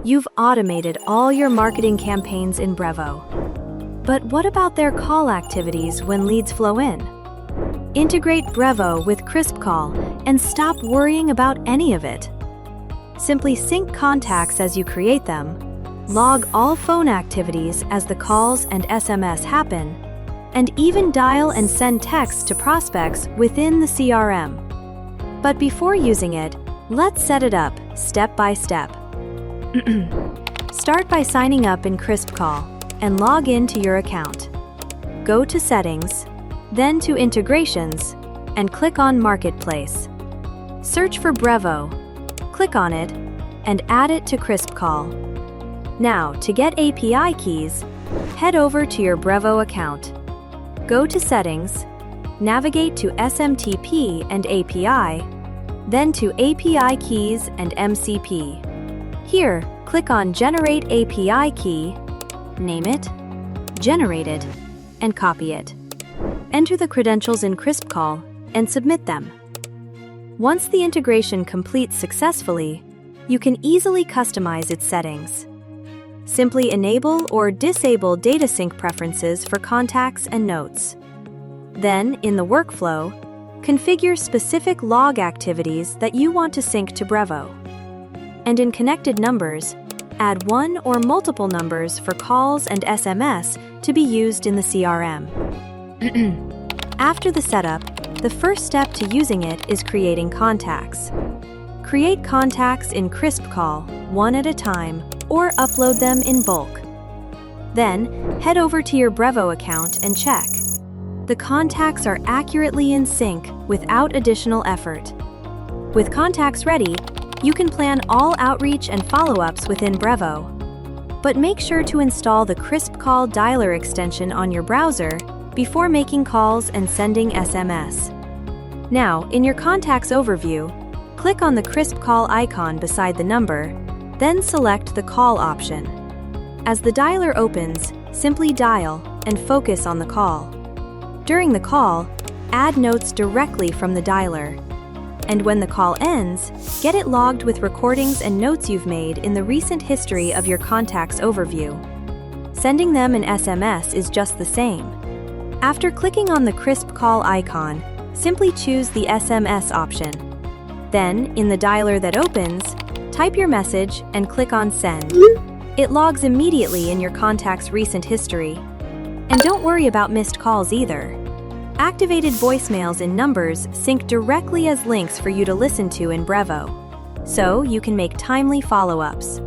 You've automated all your marketing campaigns in Brevo. But what about their call activities when leads flow in? Integrate Brevo with KrispCall and stop worrying about any of it. Simply sync contacts as you create them, log all phone activities as the calls and SMS happen, and even dial and send texts to prospects within the CRM. But before using it, let's set it up step by step. Start by signing up in KrispCall and log in to your account. Go to Settings, then to Integrations, and click on Marketplace. Search for Brevo, click on it, and add it to KrispCall. Now, to get API keys, head over to your Brevo account. Go to Settings, navigate to SMTP and API, then to API Keys and MCP. Here, click on Generate API Key, name it, generate it, and copy it. Enter the credentials in KrispCall and submit them. Once the integration completes successfully, you can easily customize its settings. Simply enable or disable data sync preferences for contacts and notes. Then, in the workflow, configure specific log activities that you want to sync to Brevo. And in connected numbers, add one or multiple numbers for calls and SMS to be used in the CRM. After the setup, the first step to using it is creating contacts. Create contacts in KrispCall one at a time or upload them in bulk. Then, head over to your Brevo account and check. The contacts are accurately in sync without additional effort. With contacts ready, you can plan all outreach and follow-ups within Brevo. But make sure to install the KrispCall dialer extension on your browser before making calls and sending SMS. Now, in your contacts overview, click on the KrispCall icon beside the number, then select the call option. As the dialer opens, simply dial and focus on the call. During the call, add notes directly from the dialer. And when the call ends, get it logged with recordings and notes you've made in the recent history of your contacts overview. Sending them an SMS is just the same. After clicking on the KrispCall icon, simply choose the SMS option. Then, in the dialer that opens, type your message and click on Send. It logs immediately in your contact's recent history. And don't worry about missed calls either. Activated voicemails in Numbers sync directly as links for you to listen to in Brevo, so you can make timely follow-ups.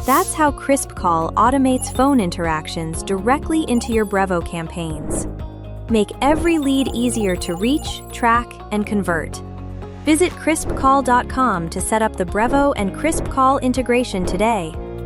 That's how KrispCall automates phone interactions directly into your Brevo campaigns. Make every lead easier to reach, track, and convert. Visit KrispCall.com to set up the Brevo and KrispCall integration today.